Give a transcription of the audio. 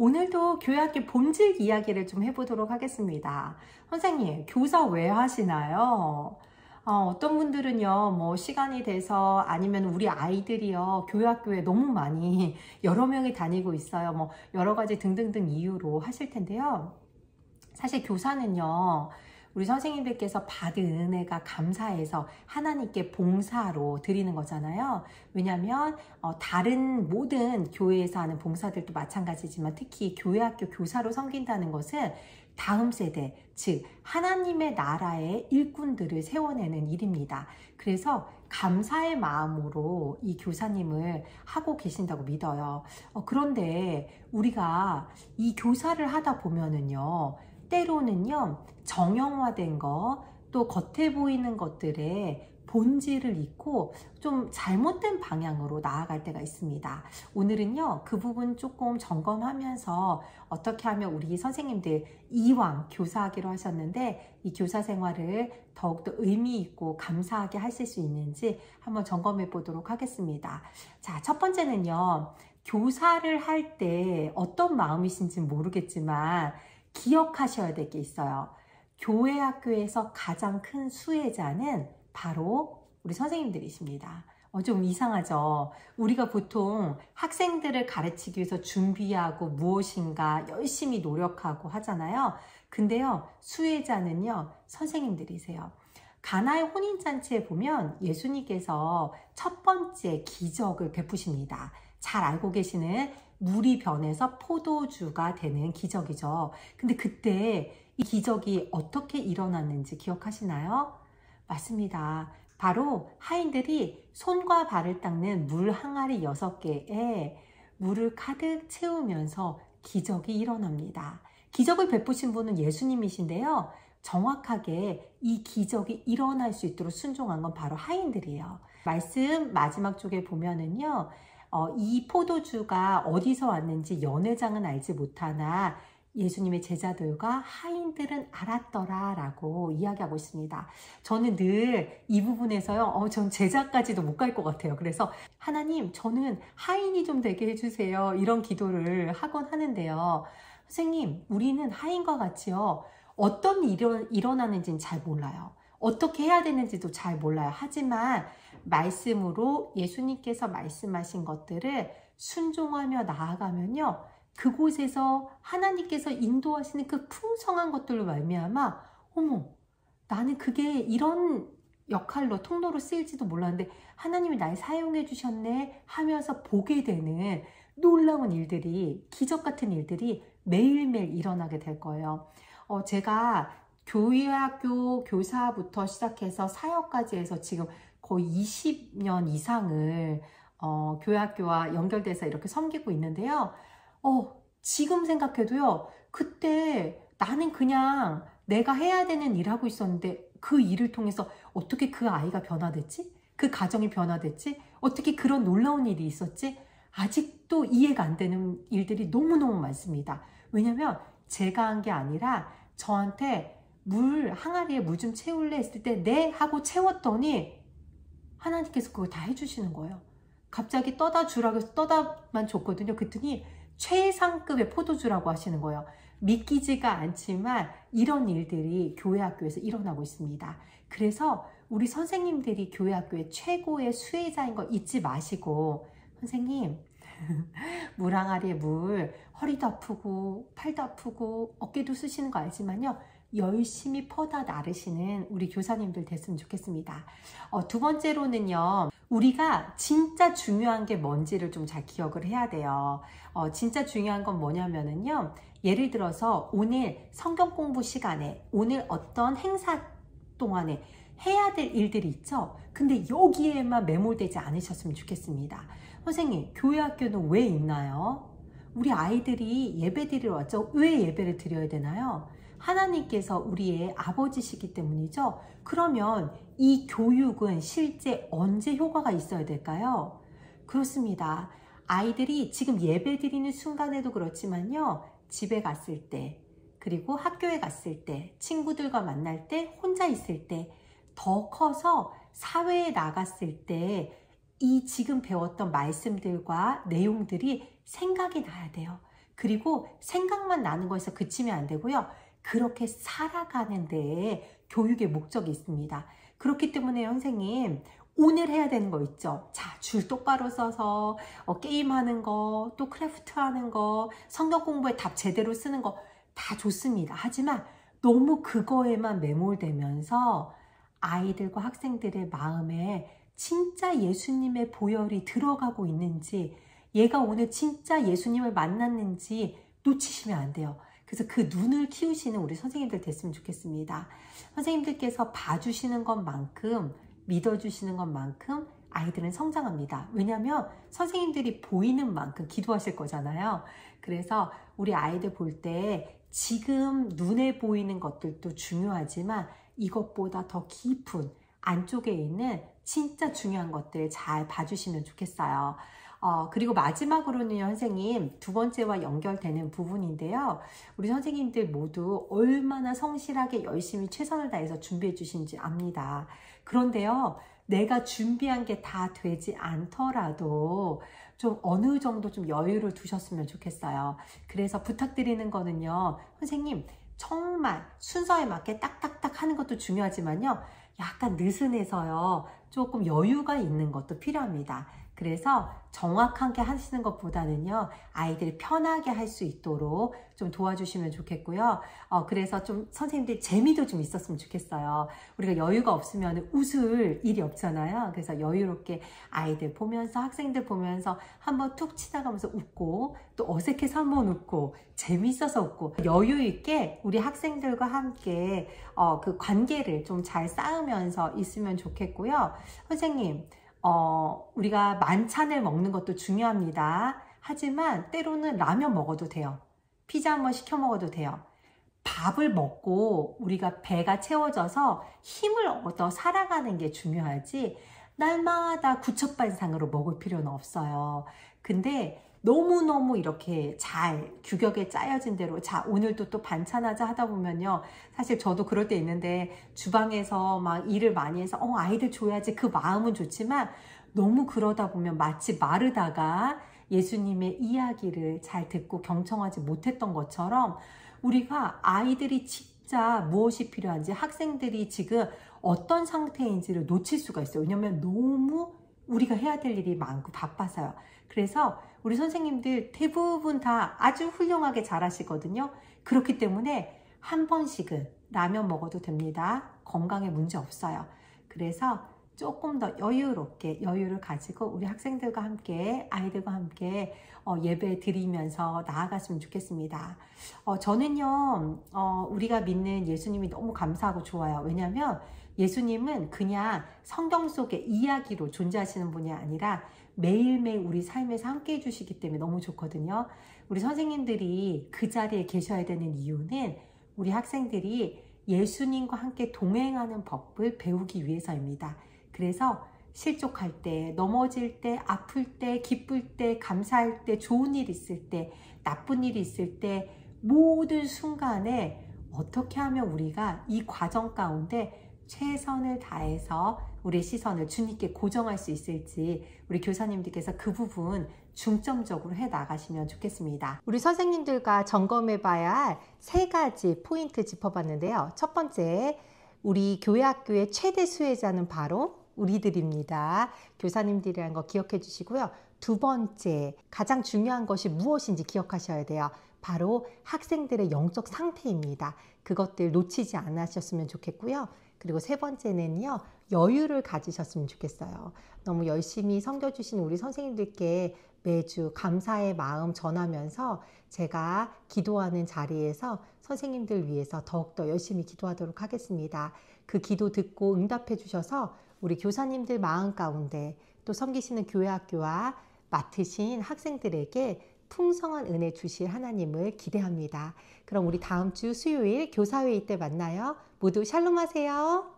오늘도 교회학교 본질 이야기를 좀 해보도록 하겠습니다. 선생님, 교사 왜 하시나요? 어떤 분들은요, 뭐 시간이 돼서 아니면 우리 아이들이요, 교회학교에 너무 많이 여러 명이 다니고 있어요. 뭐 여러 가지 등등등 이유로 하실 텐데요. 사실 교사는요, 우리 선생님들께서 받은 은혜가 감사해서 하나님께 봉사로 드리는 거잖아요. 왜냐하면 다른 모든 교회에서 하는 봉사들도 마찬가지지만 특히 교회학교 교사로 섬긴다는 것은 다음 세대, 즉 하나님의 나라의 일꾼들을 세워내는 일입니다. 그래서 감사의 마음으로 이 교사님을 하고 계신다고 믿어요. 그런데 우리가 이 교사를 하다 보면은요, 때로는요, 정형화된 거, 또 겉에 보이는 것들의 본질을 잊고 좀 잘못된 방향으로 나아갈 때가 있습니다. 오늘은요, 그 부분 조금 점검하면서 어떻게 하면 우리 선생님들 이왕 교사하기로 하셨는데 이 교사 생활을 더욱더 의미 있고 감사하게 하실 수 있는지 한번 점검해 보도록 하겠습니다. 자, 첫 번째는요, 교사를 할 때 어떤 마음이신지 모르겠지만 기억하셔야 될 게 있어요. 교회 학교에서 가장 큰 수혜자는 바로 우리 선생님들이십니다. 좀 이상하죠? 우리가 보통 학생들을 가르치기 위해서 준비하고 무엇인가 열심히 노력하고 하잖아요. 근데요, 수혜자는요, 선생님들이세요. 가나의 혼인잔치에 보면 예수님께서 첫 번째 기적을 베푸십니다. 잘 알고 계시는 물이 변해서 포도주가 되는 기적이죠. 근데 그때 이 기적이 어떻게 일어났는지 기억하시나요? 맞습니다. 바로 하인들이 손과 발을 닦는 물 항아리 6개에 물을 가득 채우면서 기적이 일어납니다. 기적을 베푸신 분은 예수님이신데요. 정확하게 이 기적이 일어날 수 있도록 순종한 건 바로 하인들이에요. 말씀 마지막 쪽에 보면은요, 이 포도주가 어디서 왔는지 연회장은 알지 못하나 예수님의 제자들과 하인들은 알았더라 라고 이야기하고 있습니다. 저는 늘 이 부분에서요, 전 제자까지도 못 갈 것 같아요. 그래서 하나님, 저는 하인이 좀 되게 해주세요. 이런 기도를 하곤 하는데요. 선생님, 우리는 하인과 같이요, 어떤 일이 일어나는지는 잘 몰라요. 어떻게 해야 되는지도 잘 몰라요. 하지만 말씀으로 예수님께서 말씀하신 것들을 순종하며 나아가면요, 그곳에서 하나님께서 인도하시는 그 풍성한 것들로 말미암아 어머, 나는 그게 이런 역할로 통로로 쓰일지도 몰랐는데 하나님이 날 사용해 주셨네 하면서 보게 되는 놀라운 일들이, 기적 같은 일들이 매일매일 일어나게 될 거예요. 제가 교회학교 교사부터 시작해서 사역까지 해서 지금 거의 20년 이상을 교회학교와 연결돼서 이렇게 섬기고 있는데요. 지금 생각해도요, 그때 나는 그냥 내가 해야 되는 일 하고 있었는데 그 일을 통해서 어떻게 그 아이가 변화됐지? 그 가정이 변화됐지? 어떻게 그런 놀라운 일이 있었지? 아직도 이해가 안 되는 일들이 너무너무 많습니다. 왜냐면 제가 한 게 아니라 저한테 물 항아리에 물 좀 채울래 했을 때 네 하고 채웠더니 하나님께서 그걸 다 해주시는 거예요. 갑자기 떠다 주라고 해서 떠다만 줬거든요. 그랬더니 최상급의 포도주라고 하시는 거예요. 믿기지가 않지만 이런 일들이 교회 학교에서 일어나고 있습니다. 그래서 우리 선생님들이 교회 학교의 최고의 수혜자인 거 잊지 마시고, 선생님 물 항아리에 물, 허리도 아프고 팔도 아프고 어깨도 쓰시는 거 알지만요, 열심히 퍼다 나르시는 우리 교사님들 됐으면 좋겠습니다. 두 번째로는요, 우리가 진짜 중요한 게 뭔지를 좀 잘 기억을 해야 돼요. 진짜 중요한 건 뭐냐면은요, 예를 들어서 오늘 성경 공부 시간에, 오늘 어떤 행사 동안에 해야 될 일들이 있죠. 근데 여기에만 매몰되지 않으셨으면 좋겠습니다. 선생님, 교회 학교는 왜 있나요? 우리 아이들이 예배 드리러 왔죠. 왜 예배를 드려야 되나요? 하나님께서 우리의 아버지시기 때문이죠. 그러면 이 교육은 실제 언제 효과가 있어야 될까요? 그렇습니다. 아이들이 지금 예배 드리는 순간에도 그렇지만요, 집에 갔을 때, 그리고 학교에 갔을 때, 친구들과 만날 때, 혼자 있을 때, 더 커서 사회에 나갔을 때 이 지금 배웠던 말씀들과 내용들이 생각이 나야 돼요. 그리고 생각만 나는 거에서 그치면 안 되고요. 그렇게 살아가는 데에 교육의 목적이 있습니다. 그렇기 때문에 선생님, 오늘 해야 되는 거 있죠. 자, 줄 똑바로 써서 게임하는 거, 또 크래프트 하는 거, 성경 공부에 답 제대로 쓰는 거 다 좋습니다. 하지만 너무 그거에만 매몰되면서 아이들과 학생들의 마음에 진짜 예수님의 보혈이 들어가고 있는지, 얘가 오늘 진짜 예수님을 만났는지 놓치시면 안 돼요. 그래서 그 눈을 키우시는 우리 선생님들 됐으면 좋겠습니다. 선생님들께서 봐주시는 것만큼, 믿어주시는 것만큼 아이들은 성장합니다. 왜냐하면 선생님들이 보이는 만큼 기도하실 거잖아요. 그래서 우리 아이들 볼 때 지금 눈에 보이는 것들도 중요하지만 이것보다 더 깊은 안쪽에 있는 진짜 중요한 것들 잘 봐주시면 좋겠어요. 그리고 마지막으로는요, 선생님, 두 번째와 연결되는 부분인데요. 우리 선생님들 모두 얼마나 성실하게 열심히 최선을 다해서 준비해 주신지 압니다. 그런데요, 내가 준비한 게 다 되지 않더라도 좀 어느 정도 좀 여유를 두셨으면 좋겠어요. 그래서 부탁드리는 거는요, 선생님, 정말 순서에 맞게 딱딱딱 하는 것도 중요하지만요, 약간 느슨해서요, 조금 여유가 있는 것도 필요합니다. 그래서 정확하게 하시는 것보다는요, 아이들이 편하게 할 수 있도록 좀 도와주시면 좋겠고요. 그래서 좀 선생님들이 재미도 좀 있었으면 좋겠어요. 우리가 여유가 없으면 웃을 일이 없잖아요. 그래서 여유롭게 아이들 보면서, 학생들 보면서 한번 툭 지나가면서 웃고, 또 어색해서 한번 웃고, 재밌어서 웃고, 여유 있게 우리 학생들과 함께 그 관계를 좀 잘 쌓으면서 있으면 좋겠고요. 선생님, 우리가 만찬을 먹는 것도 중요합니다. 하지만 때로는 라면 먹어도 돼요. 피자 한번 시켜 먹어도 돼요. 밥을 먹고 우리가 배가 채워져서 힘을 얻어 살아가는 게 중요하지, 날마다 구첩반상으로 먹을 필요는 없어요. 근데 너무너무 이렇게 잘 규격에 짜여진 대로, 자, 오늘도 또 반찬하자 하다 보면요, 사실 저도 그럴 때 있는데 주방에서 막 일을 많이 해서 아이들 줘야지 그 마음은 좋지만, 너무 그러다 보면 마치 마르다가 예수님의 이야기를 잘 듣고 경청하지 못했던 것처럼, 우리가 아이들이 진짜 무엇이 필요한지, 학생들이 지금 어떤 상태인지를 놓칠 수가 있어요. 왜냐면 너무 우리가 해야 될 일이 많고 바빠서요. 그래서 우리 선생님들 대부분 다 아주 훌륭하게 잘하시거든요. 그렇기 때문에 한 번씩은 라면 먹어도 됩니다. 건강에 문제 없어요. 그래서 조금 더 여유롭게 여유를 가지고 우리 학생들과 함께, 아이들과 함께 예배 드리면서 나아갔으면 좋겠습니다. 저는요, 우리가 믿는 예수님이 너무 감사하고 좋아요. 왜냐하면 예수님은 그냥 성경 속의 이야기로 존재하시는 분이 아니라 매일매일 우리 삶에서 함께 해주시기 때문에 너무 좋거든요. 우리 선생님들이 그 자리에 계셔야 되는 이유는 우리 학생들이 예수님과 함께 동행하는 법을 배우기 위해서입니다. 그래서 실족할 때, 넘어질 때, 아플 때, 기쁠 때, 감사할 때, 좋은 일 있을 때, 나쁜 일이 있을 때, 모든 순간에 어떻게 하면 우리가 이 과정 가운데 최선을 다해서 우리의 시선을 주님께 고정할 수 있을지, 우리 교사님들께서 그 부분 중점적으로 해 나가시면 좋겠습니다. 우리 선생님들과 점검해 봐야 할 3가지 포인트 짚어봤는데요. 첫 번째, 우리 교회 학교의 최대 수혜자는 바로 우리들입니다. 교사님들이라는 거 기억해 주시고요. 두 번째, 가장 중요한 것이 무엇인지 기억하셔야 돼요. 바로 학생들의 영적 상태입니다. 그것들 놓치지 않으셨으면 좋겠고요. 그리고 세 번째는요, 여유를 가지셨으면 좋겠어요. 너무 열심히 섬겨주신 우리 선생님들께 매주 감사의 마음 전하면서 제가 기도하는 자리에서 선생님들 위해서 더욱더 열심히 기도하도록 하겠습니다. 그 기도 듣고 응답해 주셔서 우리 교사님들 마음 가운데, 또 섬기시는 교회 학교와 맡으신 학생들에게 풍성한 은혜 주실 하나님을 기대합니다. 그럼 우리 다음 주 수요일 교사회의 때 만나요. 모두 샬롬 하세요.